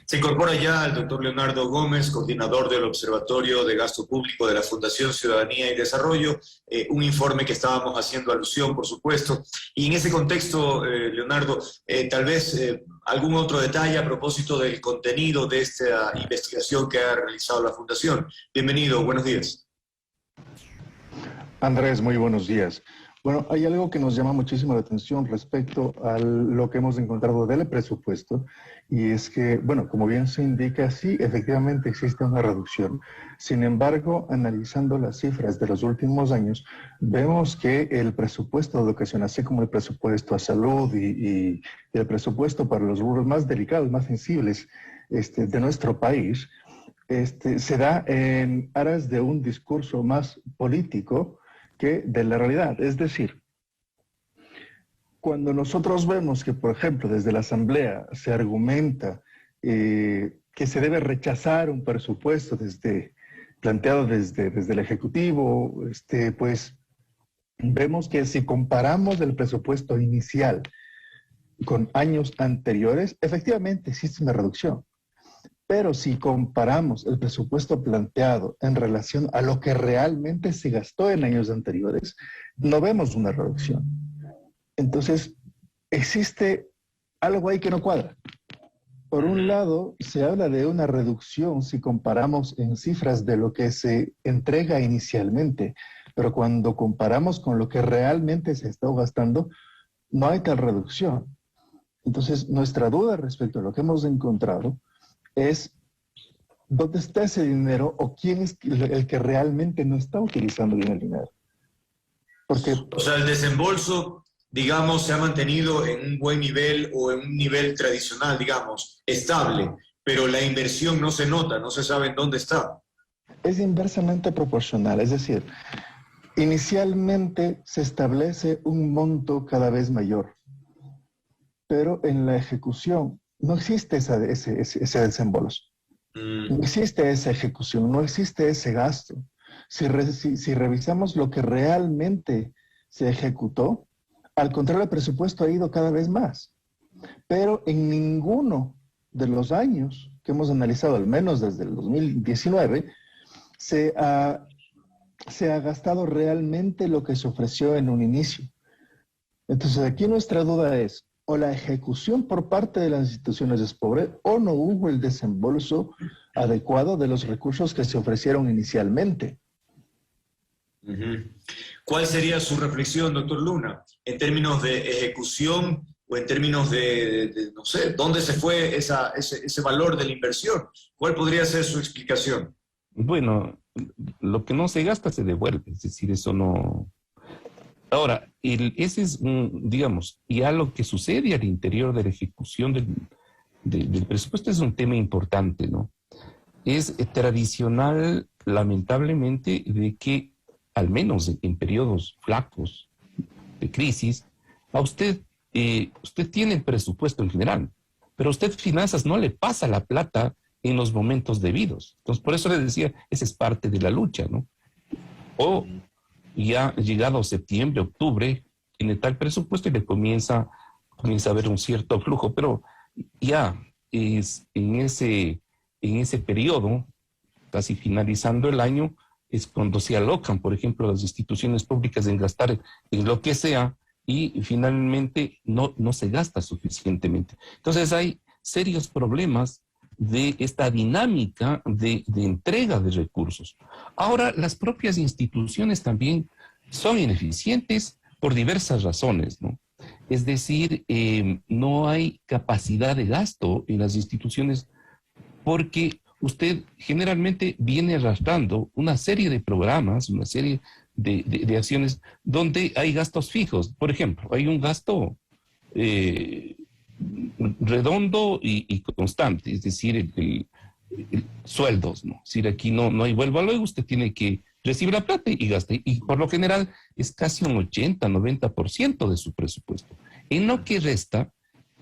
Se incorpora ya el doctor Leonardo Gómez, coordinador del Observatorio de Gasto Público de la Fundación Ciudadanía y Desarrollo, un informe que estábamos haciendo alusión, por supuesto. Y en ese contexto, Leonardo, tal vez algún otro detalle a propósito del contenido de esta investigación que ha realizado la Fundación. Bienvenido, buenos días. Andrés, muy buenos días. Bueno, hay algo que nos llama muchísimo la atención respecto a lo que hemos encontrado del presupuesto, y es que, bueno, como bien se indica, sí, efectivamente existe una reducción. Sin embargo, analizando las cifras de los últimos años, vemos que el presupuesto de educación, así como el presupuesto a salud y el presupuesto para los rubros más delicados, más sensibles de nuestro país, se da en aras de un discurso más político que de la realidad. Es decir, cuando nosotros vemos que, por ejemplo, desde la Asamblea se argumenta que se debe rechazar un presupuesto planteado desde el Ejecutivo, pues vemos que si comparamos el presupuesto inicial con años anteriores, efectivamente existe una reducción. Pero si comparamos el presupuesto planteado en relación a lo que realmente se gastó en años anteriores, no vemos una reducción. Entonces, existe algo ahí que no cuadra. Por un lado, se habla de una reducción si comparamos en cifras de lo que se entrega inicialmente, pero cuando comparamos con lo que realmente se está gastando, no hay tal reducción. Entonces, nuestra duda respecto a lo que hemos encontrado es dónde está ese dinero o quién es el que realmente no está utilizando bien el dinero. Porque, o sea, el desembolso, digamos, se ha mantenido en un buen nivel o en un nivel tradicional, digamos, estable, pero la inversión no se nota, no se sabe en dónde está. Es inversamente proporcional, es decir, inicialmente se establece un monto cada vez mayor, pero en la ejecución no existe ese desembolso. No existe esa ejecución, no existe ese gasto. Si revisamos lo que realmente se ejecutó, al contrario, el presupuesto ha ido cada vez más. Pero en ninguno de los años que hemos analizado, al menos desde el 2019, se ha gastado realmente lo que se ofreció en un inicio. Entonces, aquí nuestra duda es, o la ejecución por parte de las instituciones es pobre, o no hubo el desembolso adecuado de los recursos que se ofrecieron inicialmente. ¿Cuál sería su reflexión, doctor Luna, en términos de ejecución o en términos no sé, dónde se fue ese valor de la inversión? ¿Cuál podría ser su explicación? Bueno, lo que no se gasta se devuelve, es decir, eso no... Ahora, ese es, digamos, ya lo que sucede al interior de la ejecución del presupuesto es un tema importante, ¿no? Es tradicional, lamentablemente, de que, al menos en periodos flacos de crisis, usted tiene el presupuesto en general, pero a usted finanzas no le pasa la plata en los momentos debidos. Entonces, por eso les decía, esa es parte de la lucha, ¿no? O ya llegado septiembre, octubre, tiene tal presupuesto y le comienza a haber un cierto flujo, pero ya es en ese periodo, casi finalizando el año, es cuando se alocan, por ejemplo, las instituciones públicas en gastar en lo que sea y finalmente no se gasta suficientemente. Entonces hay serios problemas de esta dinámica de entrega de recursos. Ahora, las propias instituciones también son ineficientes por diversas razones, ¿no? Es decir, no hay capacidad de gasto en las instituciones porque usted generalmente viene arrastrando una serie de programas, una serie de acciones donde hay gastos fijos. Por ejemplo, hay un gasto redondo y constante, es decir, el sueldos, ¿no? Es decir, aquí no hay vuelva luego, usted tiene que recibir la plata y gasta, y por lo general es casi un 80-90% de su presupuesto. En lo que resta,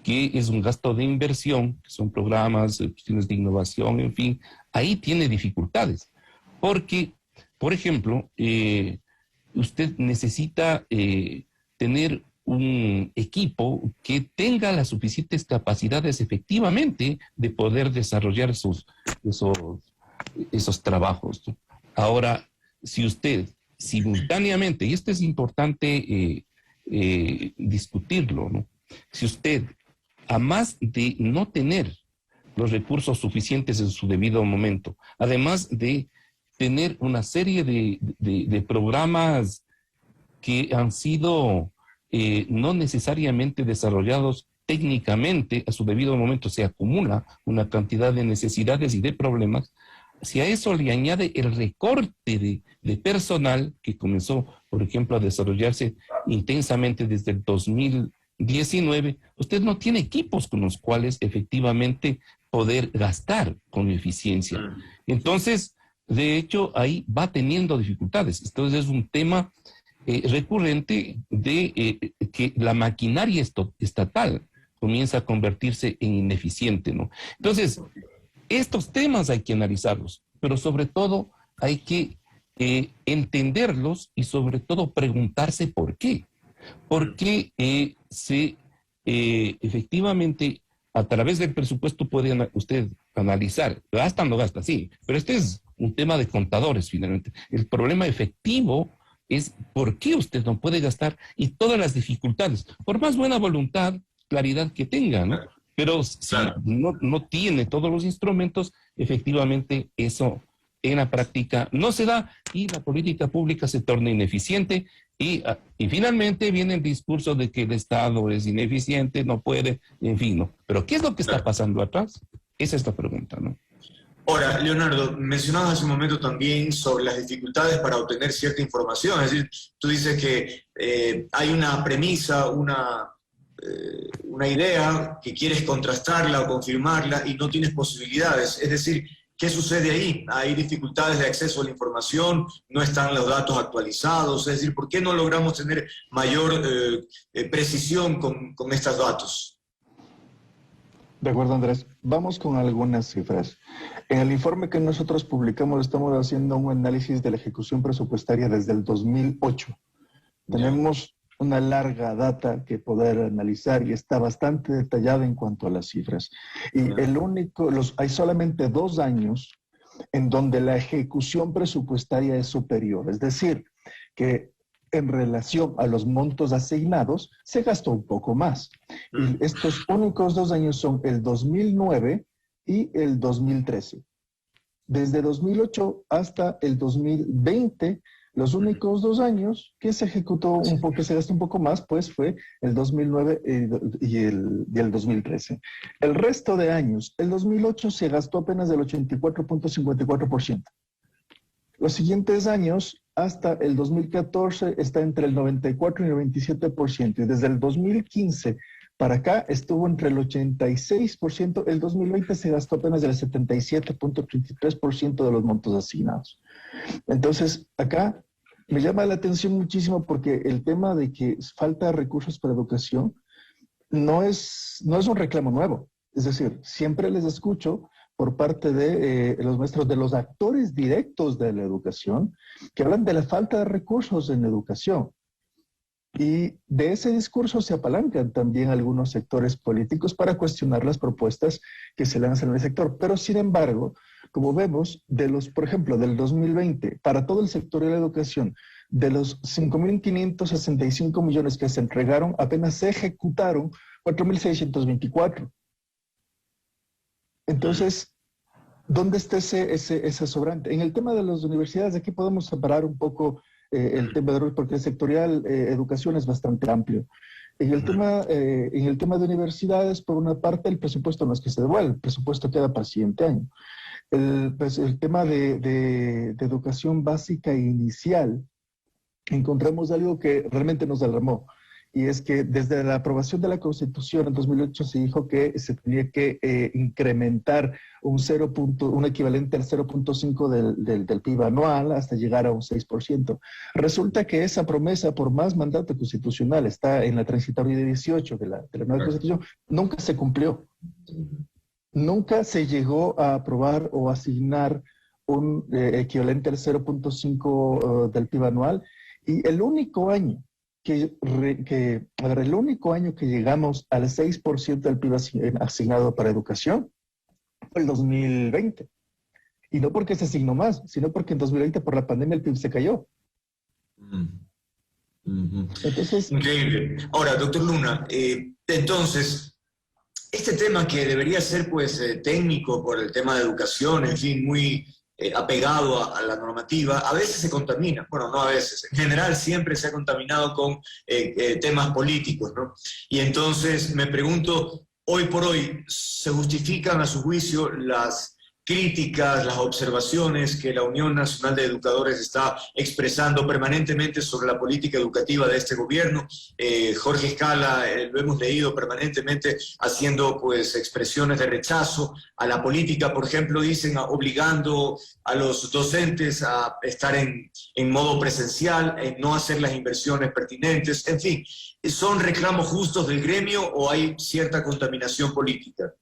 que es un gasto de inversión, que son programas, cuestiones de innovación, en fin, ahí tiene dificultades, porque, por ejemplo, usted necesita tener un equipo que tenga las suficientes capacidades efectivamente de poder desarrollar esos trabajos, ¿no? Ahora, si usted simultáneamente, y esto es importante discutirlo, ¿no? Si usted, a más de no tener los recursos suficientes en su debido momento, además de tener una serie de programas que han sido no necesariamente desarrollados técnicamente a su debido momento, se acumula una cantidad de necesidades y de problemas. Si a eso le añade el recorte de personal que comenzó, por ejemplo, a desarrollarse intensamente desde el 2019, usted no tiene equipos con los cuales efectivamente poder gastar con eficiencia. Entonces, de hecho, ahí va teniendo dificultades. Entonces, es un tema recurrente de que la maquinaria estatal comienza a convertirse en ineficiente, ¿no? Entonces, estos temas hay que analizarlos, pero sobre todo hay que entenderlos y sobre todo preguntarse por qué. ¿Por qué efectivamente a través del presupuesto puede usted analizar? ¿Gasta o no gasta? Sí, pero este es un tema de contadores finalmente. El problema efectivo es por qué usted no puede gastar y todas las dificultades, por más buena voluntad, claridad que tenga, ¿no? Pero si no tiene todos los instrumentos, efectivamente eso en la práctica no se da y la política pública se torna ineficiente y finalmente viene el discurso de que el Estado es ineficiente, no puede, en fin, ¿no? Pero ¿qué es lo que está pasando atrás? Esa es la pregunta, ¿no? Ahora, Leonardo, mencionabas hace un momento también sobre las dificultades para obtener cierta información. Es decir, tú dices que hay una premisa, una idea que quieres contrastarla o confirmarla y no tienes posibilidades. Es decir, ¿qué sucede ahí? ¿Hay dificultades de acceso a la información? ¿No están los datos actualizados? Es decir, ¿por qué no logramos tener mayor precisión con estos datos? De acuerdo, Andrés. Vamos con algunas cifras. En el informe que nosotros publicamos estamos haciendo un análisis de la ejecución presupuestaria desde el 2008. Tenemos una larga data que poder analizar y está bastante detallada en cuanto a las cifras. Y hay solamente 2 años en donde la ejecución presupuestaria es superior. Es decir, que en relación a los montos asignados, se gastó un poco más. Y estos únicos 2 años son el 2009 y el 2013. Desde 2008 hasta el 2020, los únicos 2 años que se ejecutó que se gastó un poco más, pues fue el 2009 y el 2013. El resto de años, el 2008 se gastó apenas el 84.54%. Los siguientes años, hasta el 2014, está entre el 94 y el 97%. Y desde el 2015 para acá estuvo entre el 86%. El 2020 se gastó apenas el 77.33% de los montos asignados. Entonces, acá me llama la atención muchísimo porque el tema de que falta recursos para educación no es un reclamo nuevo. Es decir, siempre les escucho por parte de los maestros, de los actores directos de la educación, que hablan de la falta de recursos en educación. Y de ese discurso se apalancan también algunos sectores políticos para cuestionar las propuestas que se lanzan en el sector. Pero, sin embargo, como vemos, por ejemplo, del 2020, para todo el sector de la educación, de los 5.565 millones que se entregaron, apenas se ejecutaron 4.624. Entonces, ¿dónde está ese sobrante? En el tema de las universidades, aquí podemos separar un poco el tema de porque el sectorial educación es bastante amplio. En el tema de universidades, por una parte, el presupuesto no es que se devuelva, el presupuesto queda para el siguiente año. El tema de educación básica e inicial, encontramos algo que realmente nos alarmó. Y es que desde la aprobación de la Constitución en 2008 se dijo que se tenía que incrementar un equivalente al 0.5 del PIB anual hasta llegar a un 6%. Resulta que esa promesa, por más mandato constitucional, está en la transitoria de 18 de la nueva Constitución, nunca se cumplió. Nunca se llegó a aprobar o asignar un equivalente al 0.5 del PIB anual. Y el único año a ver, el único año que llegamos al 6% del PIB asignado para educación fue el 2020. Y no porque se asignó más, sino porque en 2020 por la pandemia el PIB se cayó. Entonces, increíble. Ahora, doctor Luna, entonces, este tema que debería ser pues técnico por el tema de educación, en fin, muy apegado a la normativa, a veces se contamina, bueno, no a veces, en general siempre se ha contaminado con temas políticos, ¿no? Y entonces me pregunto, hoy por hoy, ¿se justifican a su juicio las críticas, las observaciones que la Unión Nacional de Educadores está expresando permanentemente sobre la política educativa de este gobierno? Jorge Escala, lo hemos leído permanentemente haciendo pues expresiones de rechazo a la política, por ejemplo, dicen obligando a los docentes a estar en modo presencial, en no hacer las inversiones pertinentes, en fin, ¿son reclamos justos del gremio o hay cierta contaminación política?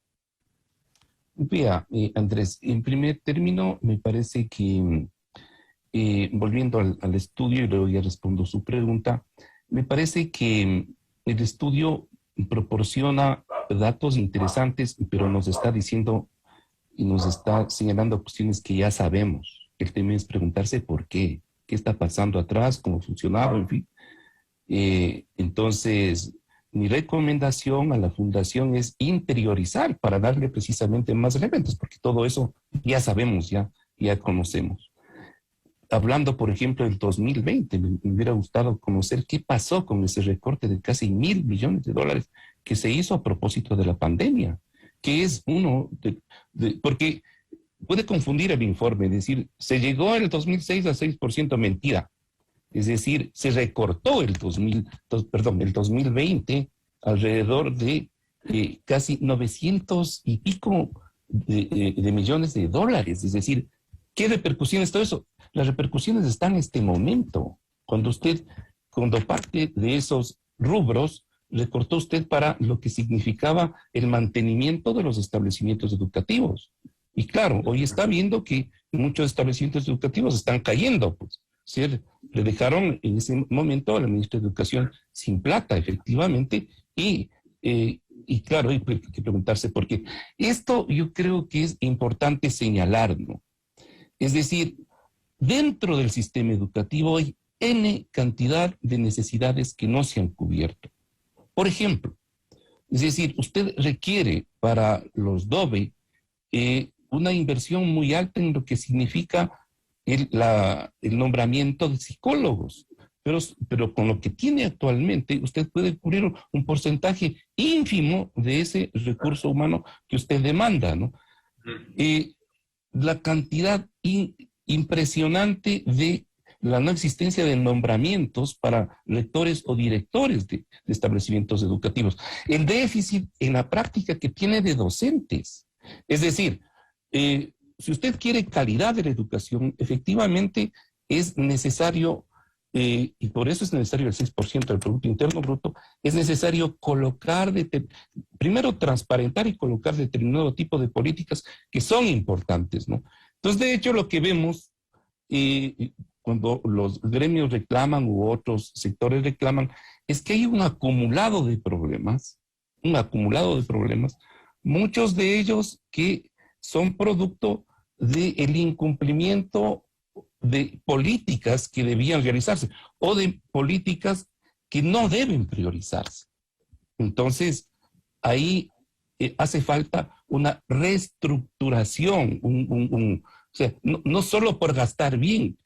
Vea, Andrés, en primer término, me parece que, volviendo al estudio, y luego ya respondo su pregunta, me parece que el estudio proporciona datos interesantes, pero nos está diciendo y nos está señalando cuestiones que ya sabemos. El tema es preguntarse por qué está pasando atrás, cómo funcionaba, en fin. Entonces, mi recomendación a la Fundación es interiorizar para darle precisamente más elementos, porque todo eso ya sabemos, ya conocemos. Hablando, por ejemplo, del 2020, me hubiera gustado conocer qué pasó con ese recorte de casi $1.000 millones que se hizo a propósito de la pandemia, que es porque puede confundir el informe, es decir, se llegó en el 2006 a 6%, mentira. Es decir, se recortó el 2020 alrededor de casi 900 y pico de millones de dólares. Es decir, ¿qué repercusiones todo eso? Las repercusiones están en este momento. Cuando parte de esos rubros, recortó usted para lo que significaba el mantenimiento de los establecimientos educativos. Y claro, hoy está viendo que muchos establecimientos educativos están cayendo, pues. Le dejaron en ese momento a la ministra de Educación sin plata, efectivamente, y claro, hay que preguntarse por qué. Esto yo creo que es importante señalar, ¿no? Es decir, dentro del sistema educativo hay N cantidad de necesidades que no se han cubierto. Por ejemplo, es decir, usted requiere para los DOBE una inversión muy alta en lo que significa el nombramiento de psicólogos, pero con lo que tiene actualmente, usted puede cubrir un porcentaje ínfimo de ese recurso humano que usted demanda, ¿no? La cantidad impresionante de la no existencia de nombramientos para rectores o directores de establecimientos educativos. El déficit en la práctica que tiene de docentes. Es decir, si usted quiere calidad de la educación, efectivamente es necesario, y por eso es necesario el 6% del Producto Interno Bruto, es necesario primero transparentar y colocar determinado tipo de políticas que son importantes, ¿no? Entonces, de hecho, lo que vemos cuando los gremios reclaman u otros sectores reclaman, es que hay un acumulado de problemas, muchos de ellos que son producto del incumplimiento de políticas que debían realizarse o de políticas que no deben priorizarse. Entonces, ahí hace falta una reestructuración, o sea, no solo por gastar bien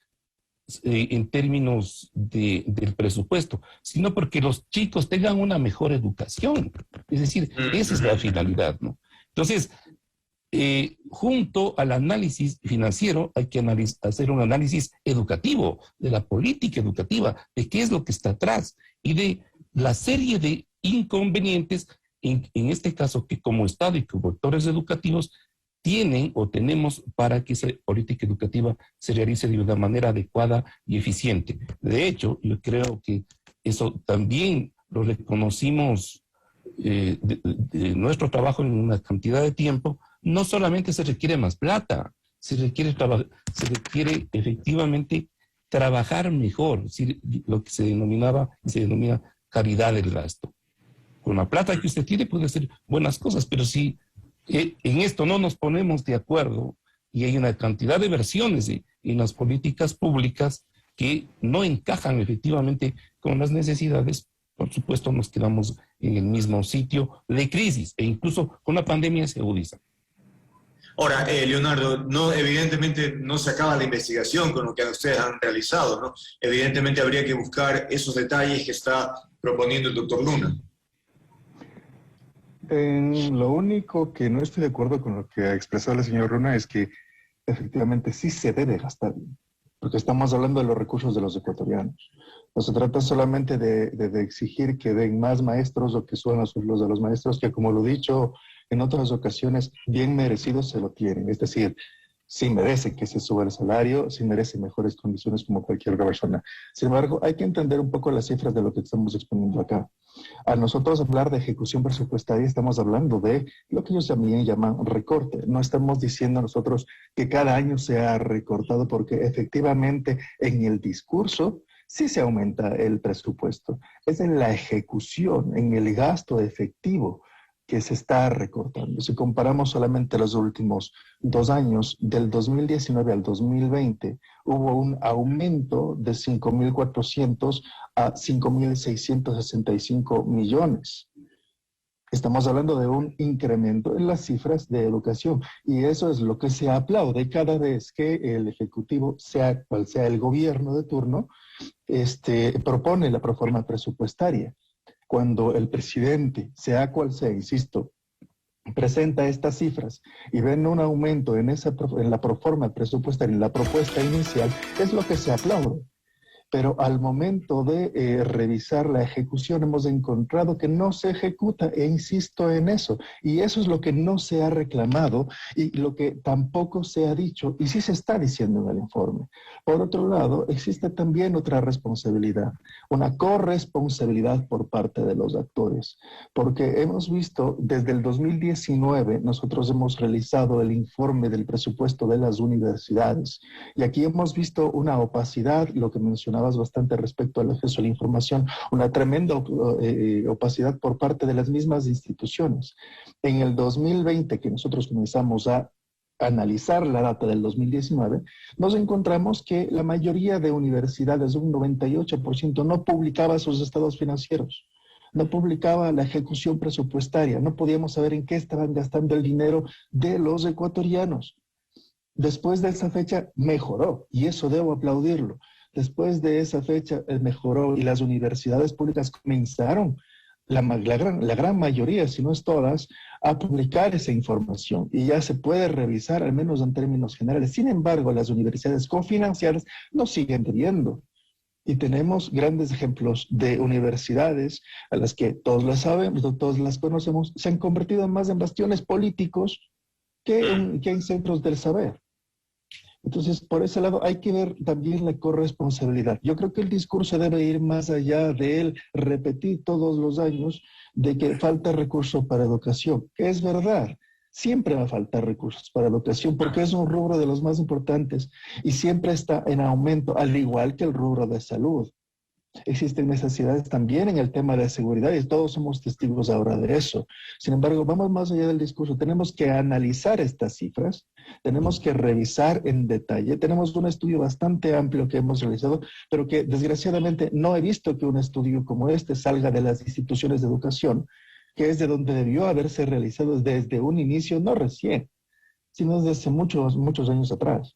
en términos del presupuesto, sino porque los chicos tengan una mejor educación. Es decir, esa es la finalidad, ¿no? Entonces, junto al análisis financiero hay que hacer un análisis educativo, de la política educativa, de qué es lo que está atrás y de la serie de inconvenientes, en este caso, que como Estado y como actores educativos tienen o tenemos para que esa política educativa se realice de una manera adecuada y eficiente. De hecho, yo creo que eso también lo reconocimos de nuestro trabajo en una cantidad de tiempo. No solamente se requiere más plata, se requiere efectivamente trabajar mejor, es decir, lo que se denomina caridad del gasto. Con la plata que usted tiene puede hacer buenas cosas, pero si en esto no nos ponemos de acuerdo y hay una cantidad de versiones en las políticas públicas que no encajan efectivamente con las necesidades, por supuesto nos quedamos en el mismo sitio de crisis e incluso con la pandemia se agudiza. Ahora, Leonardo, no, evidentemente no se acaba la investigación con lo que ustedes han realizado, ¿no? Evidentemente habría que buscar esos detalles que está proponiendo el doctor Luna. Lo único que no estoy de acuerdo con lo que ha expresado el señor Luna es que efectivamente sí se debe gastar bien, porque estamos hablando de los recursos de los ecuatorianos. No se trata solamente de exigir que den más maestros o que suban los sueldos de los maestros, que como lo he dicho en otras ocasiones, bien merecidos se lo tienen. Es decir, sí merece que se suba el salario, sí merece mejores condiciones como cualquier otra persona. Sin embargo, hay que entender un poco las cifras de lo que estamos exponiendo acá. A nosotros hablar de ejecución presupuestaria estamos hablando de lo que ellos también llaman recorte. No estamos diciendo nosotros que cada año se ha recortado porque efectivamente en el discurso sí se aumenta el presupuesto. Es en la ejecución, en el gasto efectivo que se está recortando. Si comparamos solamente los últimos 2 años, del 2019 al 2020, hubo un aumento de 5.400 a 5.665 millones. Estamos hablando de un incremento en las cifras de educación y eso es lo que se aplaude cada vez que el Ejecutivo, sea cual sea el gobierno de turno, propone la proforma presupuestaria. Cuando el presidente, sea cual sea, insisto, presenta estas cifras y ven un aumento en la proforma presupuestaria, en la propuesta inicial, es lo que se aplaude. Pero al momento de revisar la ejecución hemos encontrado que no se ejecuta, e insisto en eso. Y eso es lo que no se ha reclamado y lo que tampoco se ha dicho, y sí se está diciendo en el informe. Por otro lado, existe también otra responsabilidad, una corresponsabilidad por parte de los actores. Porque hemos visto desde el 2019, nosotros hemos realizado el informe del presupuesto de las universidades. Y aquí hemos visto una opacidad, lo que mencionaba bastante respecto al acceso a la información, una tremenda opacidad por parte de las mismas instituciones. En el 2020, que nosotros comenzamos a analizar la data del 2019, nos encontramos que la mayoría de universidades, un 98%, no publicaba sus estados financieros, no publicaba la ejecución presupuestaria, no podíamos saber en qué estaban gastando el dinero de los ecuatorianos. Después de esa fecha mejoró, y eso debo aplaudirlo. Después de esa fecha mejoró y las universidades públicas comenzaron, la gran mayoría, si no es todas, a publicar esa información y ya se puede revisar, al menos en términos generales. Sin embargo, las universidades cofinanciadas no siguen debiendo. Y tenemos grandes ejemplos de universidades a las que todos las sabemos, todos las conocemos, se han convertido más en bastiones políticos que en centros del saber. Entonces, por ese lado hay que ver también la corresponsabilidad. Yo creo que el discurso debe ir más allá de él repetir todos los años de que falta recursos para educación, que es verdad. Siempre va a faltar recursos para educación porque es un rubro de los más importantes y siempre está en aumento, al igual que el rubro de salud. Existen necesidades también en el tema de seguridad y todos somos testigos ahora de eso. Sin embargo, vamos más allá del discurso. Tenemos que analizar estas cifras, tenemos que revisar en detalle. Tenemos un estudio bastante amplio que hemos realizado, pero que desgraciadamente no he visto que un estudio como este salga de las instituciones de educación, que es de donde debió haberse realizado desde un inicio, no recién, sino desde muchos, muchos años atrás.